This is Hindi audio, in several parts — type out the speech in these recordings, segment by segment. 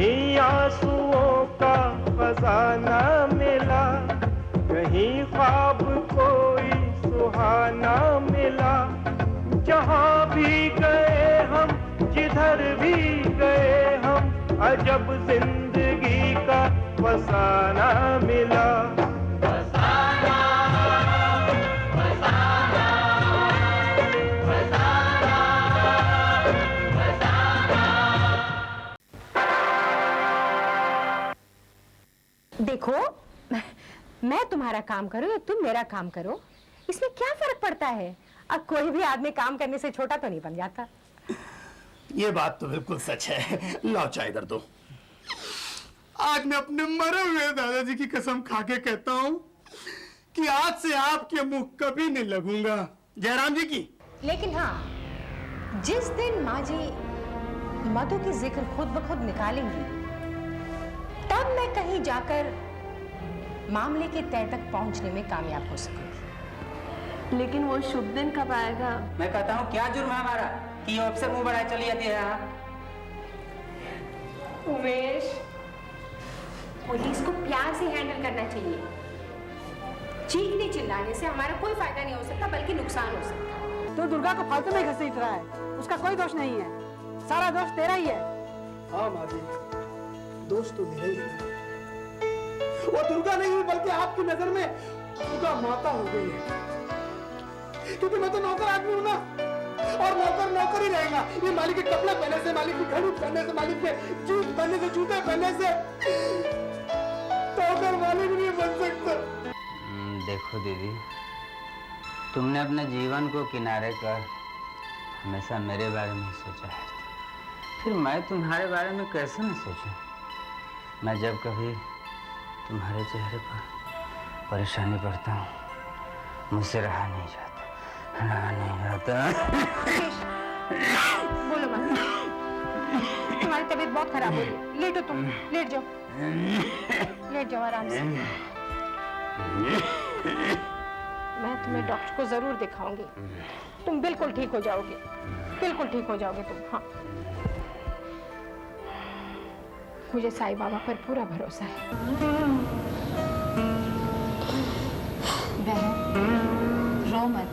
कहीं आंसुओं का खजाना मिला, कहीं ख्वाब कोई सुहाना मिला। जहाँ भी गए हम, जिधर भी गए हम, अजब जिंदगी का फसाना मिला। फसाना, फसाना, फसाना, फसाना। देखो, मैं तुम्हारा काम करूं या तुम मेरा काम करो, इसमें क्या फर्क पड़ता है? अब कोई भी आदमी काम करने से छोटा तो नहीं बन जाता। ये बात तो बिल्कुल सच है। लाओ चाय इधर दो। आज मैं अपने मरे हुए दादाजी की कसम खा के कहता हूँ कि आज से आपके मुंह कभी नहीं लगूंगा। जयराम जी की। लेकिन हाँ, जिस दिन माँ जी मधु की जिक्र खुद ब खुद निकालेंगी, तब मैं कहीं जाकर मामले के तह तक पहुंचने में कामयाब हो सकूंगी। लेकिन वो शुभ दिन कब आएगा? मैं कहता हूँ क्या जुर्म है हमारा कि ये अफसर मुंह बढ़ाए चली जाती है यहाँ? उमेश, पुलिस को प्यार से हैंडल करना चाहिए। चीखने चिल्लाने से हमारा कोई फायदा नहीं हो सकता, बल्कि नुकसान हो सकता। तो दुर्गा को फालतू में घसीट रहा है, उसका कोई दोष नहीं है, सारा दोष तेरा ही है। हाँ माँ जी, दोष तो मेरा ही है। वो दुर्गा नहीं हुई, बल्कि आपकी नजर में दुर्गा माता हो गई है। क्योंकि मैं तो नौकर आदमी हूँ ना, और नौकर नौकर ही रहेगा। ये मालिक के कपड़े पहनने से, मालिक की घड़ी पहनने से, मालिक के जूते पहनने से, जूते पहनने से नौकर मालिक नहीं बन सकता। देखो दीदी, तुमने अपने जीवन को किनारे कर हमेशा मेरे बारे में सोचा है, फिर मैं तुम्हारे बारे में कैसे न सोचूं? मैं जब कभी तुम्हारे चेहरे पर परेशानी पड़ता हूँ, मुझसे रहा नहीं जाता। बोलो मत, तुम्हारी तबीयत बहुत खराब हो रही है। लेटो तुम, लेट जाओ, लेट जाओ आराम से। मैं तुम्हें डॉक्टर को जरूर दिखाऊंगी, तुम बिल्कुल ठीक हो जाओगे, बिल्कुल ठीक हो जाओगे तुम। हाँ, मुझे साईं बाबा पर पूरा भरोसा है। बहन, रो मत,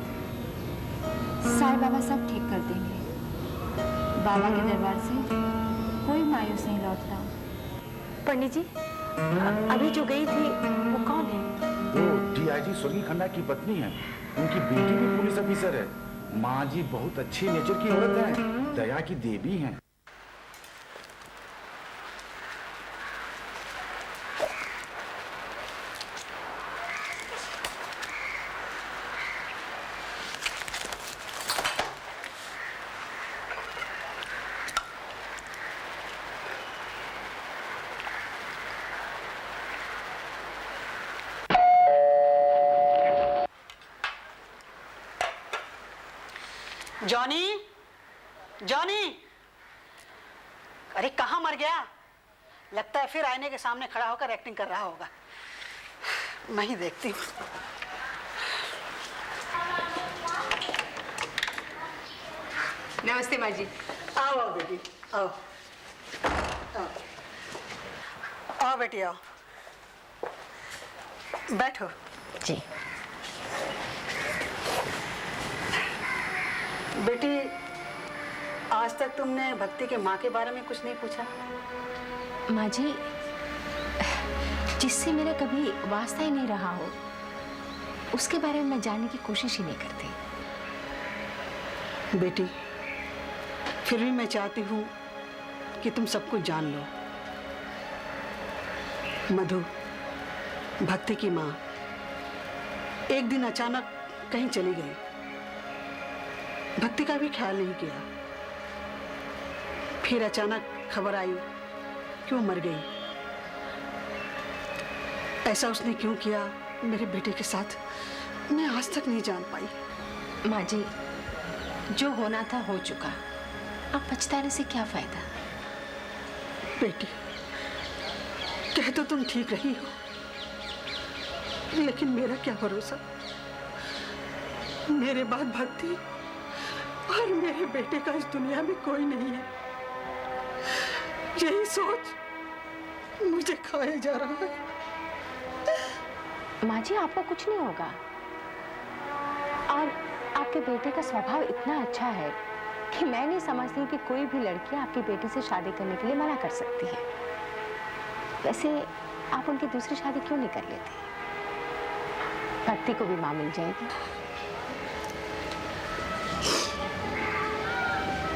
साईं बाबा सब ठीक कर देंगे। बाबा के दरबार से कोई मायूस नहीं लौटता। पंडित जी, अभी जो गई थी वो कौन है? वो डीआईजी स्वर्गीय खन्ना की पत्नी है, उनकी बेटी भी पुलिस ऑफिसर है। माँ जी बहुत अच्छी नेचर की औरत है, दया की देवी हैं। जॉनी, जॉनी, अरे कहाँ मर गया? लगता है फिर आईने के सामने खड़ा होकर एक्टिंग कर रहा होगा। मैं ही देखती हूँ। नमस्ते माँ जी। आओ आओ बेटी, आओ आओ, आओ बेटी आओ, बैठो। जी बेटी, आज तक तुमने भक्ति के माँ के बारे में कुछ नहीं पूछा? माँ जी, जिससे मेरा कभी वास्ता ही नहीं रहा हो, उसके बारे में मैं जानने की कोशिश ही नहीं करती। बेटी, फिर भी मैं चाहती हूँ कि तुम सब कुछ जान लो। मधु, भक्ति की माँ, एक दिन अचानक कहीं चली गई। भक्ति का भी ख्याल नहीं किया। फिर अचानक खबर आई कि वो मर गई। ऐसा उसने क्यों किया मेरे बेटे के साथ, मैं आज तक नहीं जान पाई। माँ जी, जो होना था हो चुका, अब पछताने से क्या फायदा? बेटी, कह तो तुम ठीक रही हो, लेकिन मेरा क्या भरोसा? मेरे बाद भक्ति और मेरे बेटे का इस दुनिया में कोई नहीं है। यही सोच मुझे खाया जा रहा है। माँ जी, आपको कुछ नहीं होगा। और आपके बेटे का स्वभाव इतना अच्छा है कि मैं नहीं समझती कि कोई भी लड़की आपकी बेटी से शादी करने के लिए मना कर सकती है। वैसे आप उनकी दूसरी शादी क्यों नहीं कर लेते? भक्ति को भी माँ मिल जाएगी।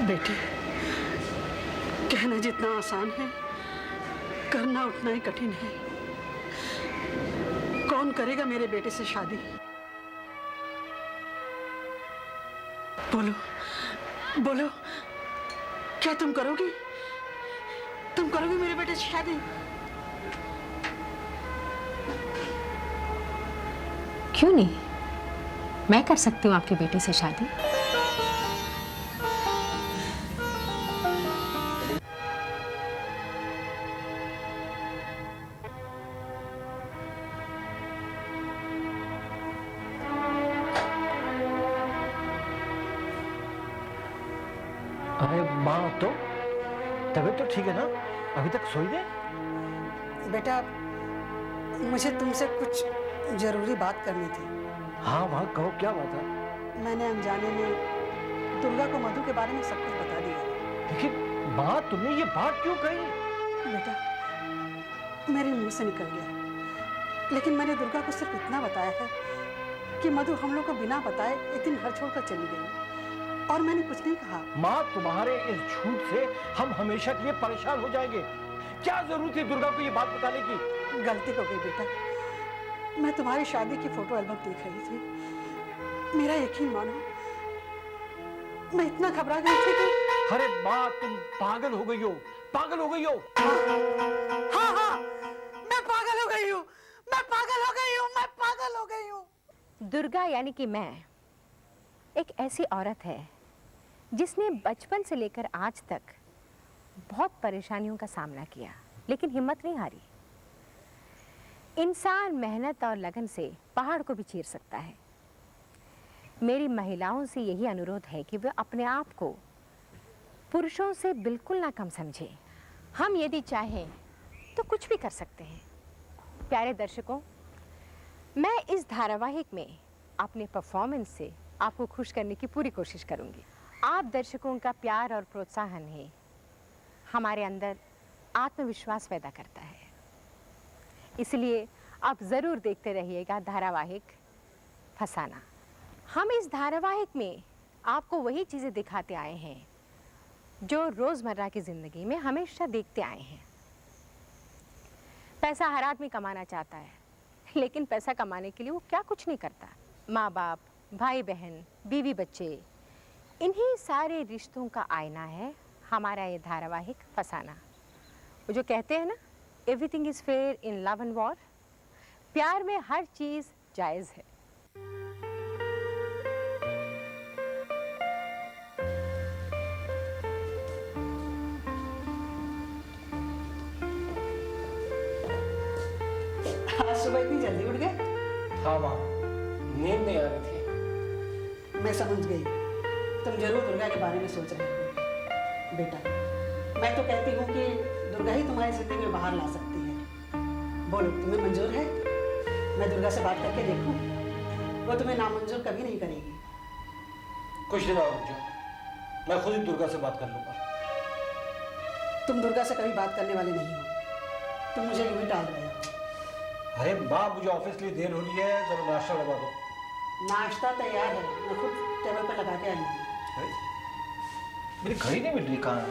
बेटी, कहना जितना आसान है, करना उतना ही कठिन है। कौन करेगा मेरे बेटे से शादी? बोलो बोलो, क्या तुम करोगी? तुम करोगी मेरे बेटे से शादी? क्यों नहीं, मैं कर सकती हूँ आपके बेटे से शादी। अरे माँ, तो तबीयत तो ठीक है ना? अभी तक सोई नहीं? बेटा, मुझे तुमसे कुछ जरूरी बात करनी थी। हाँ माँ, कहो, क्या बात है? मैंने अनजाने में दुर्गा को मधु के बारे में सब कुछ बता दिया। लेकिन माँ, तुमने ये बात क्यों कही? बेटा, मेरे मुंह से निकल गया, लेकिन मैंने दुर्गा को सिर्फ इतना बताया है कि मधु हम लोग को बिना बताए एक दिन घर छोड़कर चली गई, और मैंने कुछ नहीं कहा। माँ, तुम्हारे इस झूठ से हम हमेशा के लिए परेशान हो जाएंगे। क्या जरूरत है दुर्गा को ये बात बताने की? गलती हो गई बेटा, मैं तुम्हारी शादी की फोटो एल्बम देख रही थी। मेरा यकीन मानो, मैं इतना घबरा गई थी कि... अरे माँ, तुम पागल हो गई हो, पागल हो गई हो। हाँ हाँ, मैं पागल हो गई हूँ, मैं पागल हो गई हूँ, मैं पागल हो गई हूँ। दुर्गा यानी कि मैं एक ऐसी औरत है जिसने बचपन से लेकर आज तक बहुत परेशानियों का सामना किया, लेकिन हिम्मत नहीं हारी। इंसान मेहनत और लगन से पहाड़ को भी चीर सकता है। मेरी महिलाओं से यही अनुरोध है कि वे अपने आप को पुरुषों से बिल्कुल ना कम समझें। हम यदि चाहें तो कुछ भी कर सकते हैं। प्यारे दर्शकों, मैं इस धारावाहिक में अपने परफॉर्मेंस से आपको खुश करने की पूरी कोशिश करूंगी। आप दर्शकों का प्यार और प्रोत्साहन ही हमारे अंदर आत्मविश्वास पैदा करता है। इसलिए आप ज़रूर देखते रहिएगा धारावाहिक फसाना। हम इस धारावाहिक में आपको वही चीज़ें दिखाते आए हैं जो रोज़मर्रा की ज़िंदगी में हमेशा देखते आए हैं। पैसा हर आदमी कमाना चाहता है, लेकिन पैसा कमाने के लिए वो क्या कुछ नहीं करता। माँ बाप, भाई बहन, बीवी बच्चे, इन्हीं सारे रिश्तों का आईना है हमारा ये धारावाहिक फसाना। वो जो कहते हैं ना, everything is fair in love and war. प्यार में हर चीज़ जायज़ है। आज सुबह इतनी जल्दी उठ गए? हाँ माँ, नींद नहीं आ रही थी। मैं समझ गई, तुम जरूर दुर्गा के बारे में सोच रहे हो। बेटा, मैं तो कहती हूँ कि दुर्गा ही तुम्हारी जिंदगी में बाहर ला सकती है। बोलो, तुम्हें मंजूर है? मैं दुर्गा से बात करके देखूं? वो तुम्हें नामंजूर कभी नहीं करेगी। कुछ दिन और रुक जाओ, मैं खुद ही दुर्गा से बात कर लूंगा। तुम दुर्गा से कभी बात करने वाले नहीं हो, तुम मुझे यूं ही टाल रहे हो। अरे माँ, मुझे ऑफिस के लिए देर हो रही है, जरा नाश्ता लगा दो। नाश्ता तैयार है, मैं खुद टेबल पर लगा के आई हूँ। मेरी घड़ी नहीं मिल रही, कहाँ है?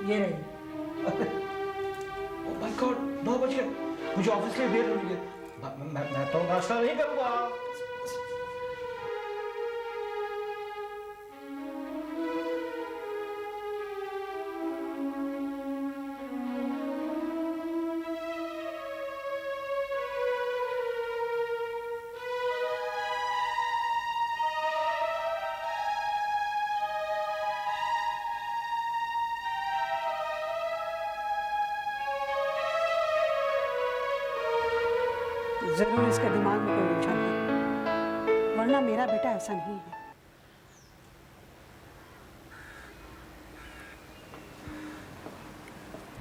ये रही। ओह माय गॉड, 9 बज गए। मुझे ऑफिस के लिए देर हो रही है। मैं तो नाश्ता नहीं करूँगा। जरूर इसके दिमाग में कोई उलझन है, वरना मेरा बेटा ऐसा नहीं है।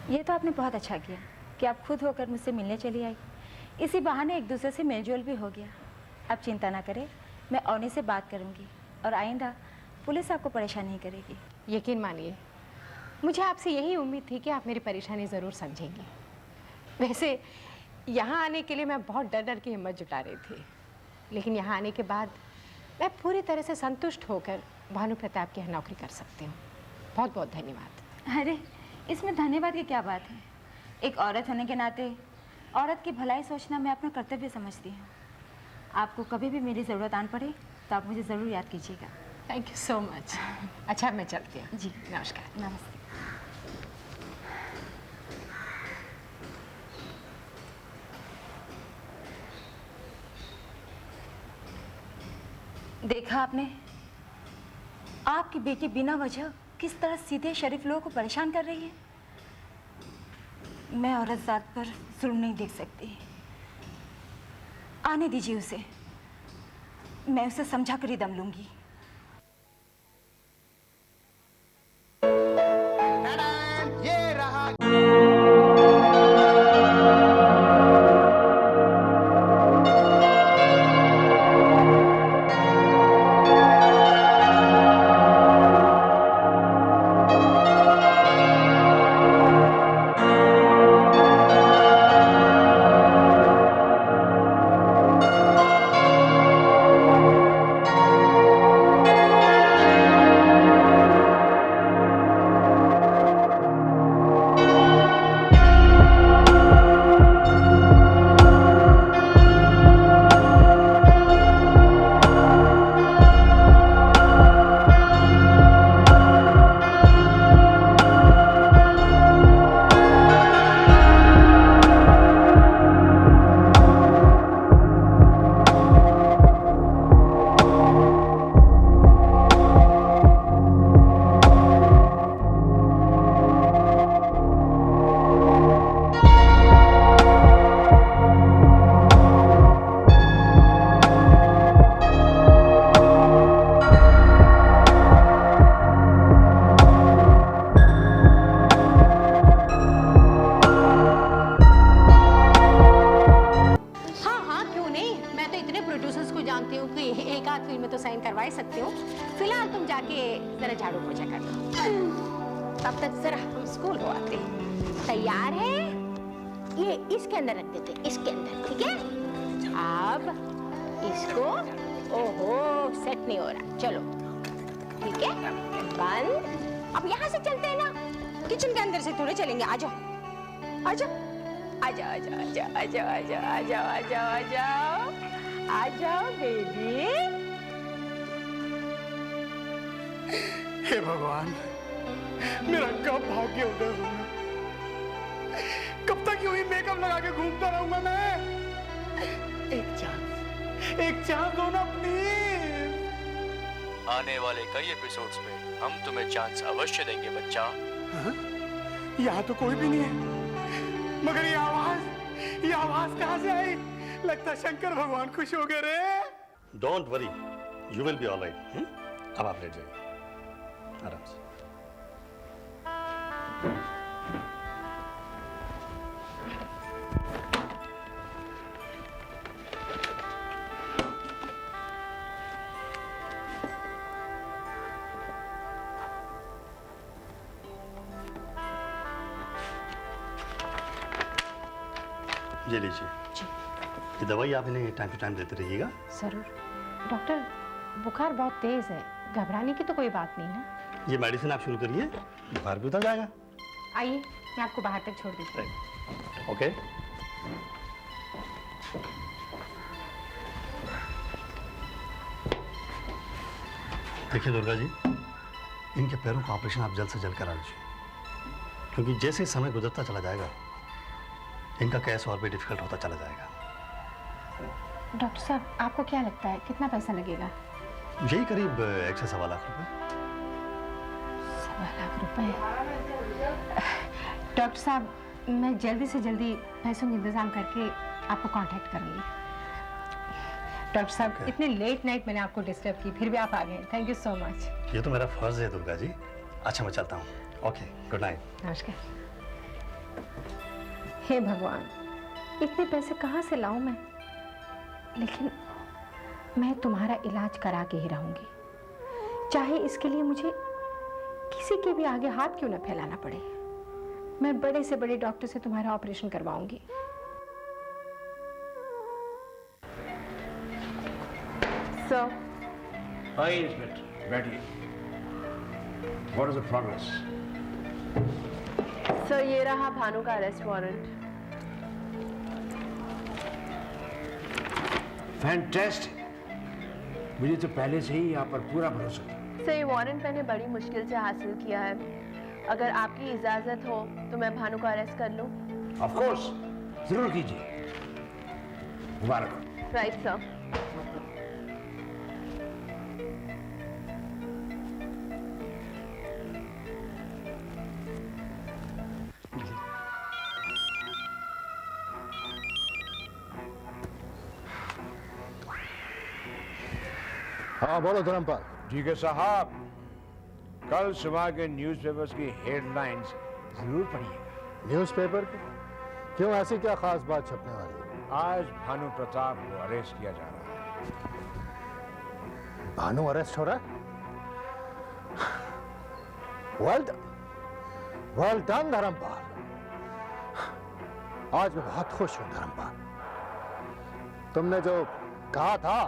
ये तो आपने बहुत अच्छा किया कि आप खुद होकर मुझसे मिलने चली आई। इसी बहाने एक दूसरे से मेलजोल भी हो गया। अब चिंता ना करें, मैं औनी से बात करूंगी और आइंदा पुलिस आपको परेशान नहीं करेगी। यकीन मानिए, मुझे आपसे यही उम्मीद थी कि आप मेरी परेशानी ज़रूर समझेंगी। वैसे यहाँ आने के लिए मैं बहुत डर डर की हिम्मत जुटा रही थी, लेकिन यहाँ आने के बाद मैं पूरी तरह से संतुष्ट होकर भानु प्रताप की यहाँ नौकरी कर सकती हूँ। बहुत बहुत धन्यवाद। अरे इसमें धन्यवाद की क्या बात है। एक औरत होने के नाते औरत की भलाई सोचना मैं अपना कर्तव्य समझती हूँ। आपको कभी भी मेरी ज़रूरत आन पड़े तो आप मुझे ज़रूर याद कीजिएगा। Thank you so much. अच्छा, मैं चलती हूँ। जी नमस्कार। नमस्ते। देखा आपने, आपकी बेटी बिना वजह किस तरह सीधे शरीफ लोगों को परेशान कर रही है। मैं औरत जात पर जुल्म नहीं देख सकती। आने दीजिए उसे, मैं उसे समझा कर ही दम लूंगी। ये रहा सकती हूँ। फिलहाल तुम जाके जरा झाड़ू पोछा कर लो, तब तक जरा हम स्कूल हो आते हैं। तैयार है? ये इसके अंदर रख देते, इसके अंदर, ठीक है? अब इसको, ओहो सेट नहीं हो रहा, चलो ठीक है बंद। अब यहाँ से चलते हैं ना, किचन के अंदर से थोड़े चलेंगे। आ जाओ आ जाओ आ जाओ आ जाओ आ जाओ आ जाओ आ जाओ आ जाओ आ जाओ आ जाओ आ जाओ बेबी। हे भगवान, मेरा कब भाग्य उदय होगा? कब तक यूं ही मेकअप लगा के घूमता रहूंगा मैं? एक चांस दो ना प्लीज। आने वाले कई एपिसोड्स में हम तुम्हें चांस अवश्य देंगे बच्चा। यहाँ तो कोई भी नहीं है, मगर ये आवाज कहाँ से आई? लगता शंकर भगवान खुश हो गए रे। Don't worry, you will be alright. अब आप लेट जाइए आराम से। ये लीजिए, ये दवाई आप इन्हें टाइम टू टाइम देते रहिएगा। जरूर डॉक्टर, बुखार बहुत तेज है, घबराने की तो कोई बात नहीं ना। ये मेडिसिन आप शुरू करिए, बुखार भी उतर जाएगा। आइए, मैं आपको बाहर तक छोड़ देती हूँ। ओके। देखिए दुर्गा जी, इनके पैरों का ऑपरेशन आप जल्द से जल्द करा लीजिए, क्योंकि जैसे समय गुजरता चला जाएगा इनका केस और भी डिफिकल्ट होता चला जाएगा। डॉक्टर साहब, आपको क्या लगता है कितना पैसा लगेगा? यही करीब 1 से 1.25 लाख रुपए। 1.25 लाख रुपए? डॉक्टर साहब, मैं जल्दी से जल्दी पैसों का इंतजाम करके आपको कांटेक्ट करूंगी। डॉक्टर साहब, इतने लेट नाइट मैंने आपको डिस्टर्ब की, फिर भी आप आ गए, थैंक यू सो मच। ये तो मेरा फर्ज है दुर्गा जी। अच्छा मैं चलता हूँ। Okay, good night. नमस्कार। हे भगवान, इतने पैसे कहाँ से लाऊं मैं? लेकिन मैं तुम्हारा इलाज करा के ही रहूंगी, चाहे इसके लिए मुझे किसी के भी आगे हाथ क्यों न फैलाना पड़े। मैं बड़े से बड़े डॉक्टर से तुम्हारा ऑपरेशन करवाऊंगी। सर। Hi, Inspector. बैठिए। What is the progress? Sir, ये रहा भानु का अरेस्ट वारंट। Fantastic. मुझे तो पहले से ही आप पर पूरा भरोसा था। सर, ये वारंट मैंने बड़ी मुश्किल से हासिल किया है। अगर आपकी इजाजत हो तो मैं भानु को अरेस्ट कर लूं? Of course, जरूर कीजिए। मुबारक हो। Right sir. हाँ बोलो धर्मपाल। ठीक है साहब, कल सुबह के न्यूज़पेपर्स की हेडलाइंस जरूर पढ़िएगा। न्यूज़पेपर की? क्यों, ऐसी क्या खास बात छपने वाली है? आज भानु प्रताप को अरेस्ट किया जा रहा है। भानु अरेस्ट हो रहा है? Well done Dharmpal. आज मैं बहुत खुश हूं धर्मपाल। तुमने जो कहा था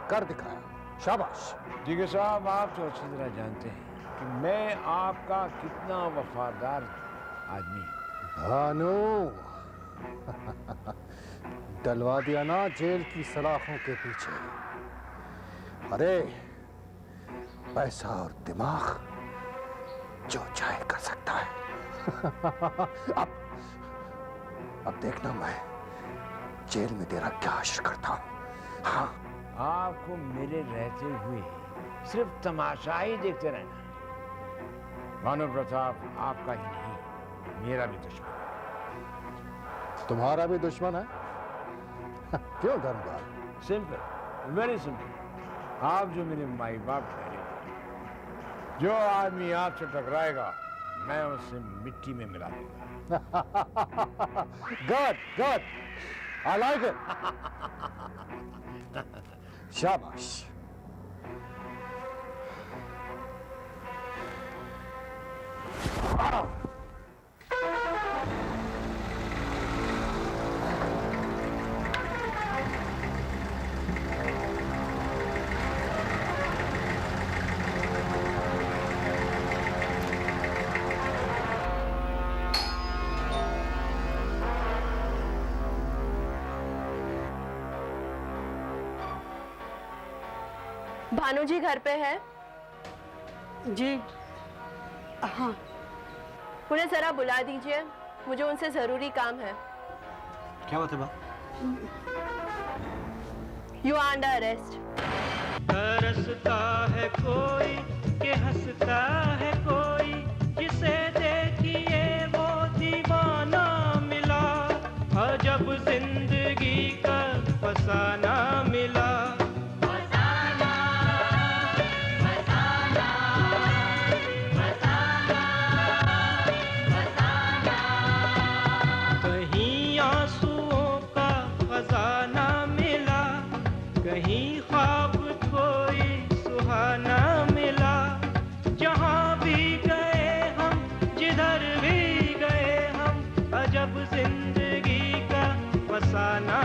कर दिखाया, शाबाश। ठीक है साहब, आप तो अच्छी तरह जानते हैं कि मैं आपका कितना वफादार आदमी हूं। भानु डलवा दिया ना जेल की सलाखों के पीछे। अरे पैसा और दिमाग जो चाहे कर सकता है। अब देखना मैं जेल में तेरा क्या हश्र करता हूं। हाँ, आपको मेरे रहते हुए सिर्फ तमाशा ही देखते रहना। भानु प्रताप आपका ही नहीं, मेरा भी दुश्मन है। तुम्हारा भी दुश्मन है? क्यों धर्मपाल? Simple, very simple. आप जो मेरे माई बाप ठहरे, जो आदमी आपसे टकराएगा मैं उसे मिट्टी में मिला दूंगा। Good good, I like it. शाबाश। भानु जी घर पे है? जी हाँ। उन्हें जरा बुला दीजिए, मुझे उनसे जरूरी काम है। क्या बात है बा? You are under arrest. तरसता है कोई कि हंसता है कोई, जिसे देखिए वो दीवाना मिला। अजब जिंदगी का फसाना मिला। कहीं आंसुओं का खजाना मिला, कहीं ख्वाब कोई सुहाना मिला। जहाँ भी गए हम, जिधर भी गए हम, अजब जिंदगी का फसाना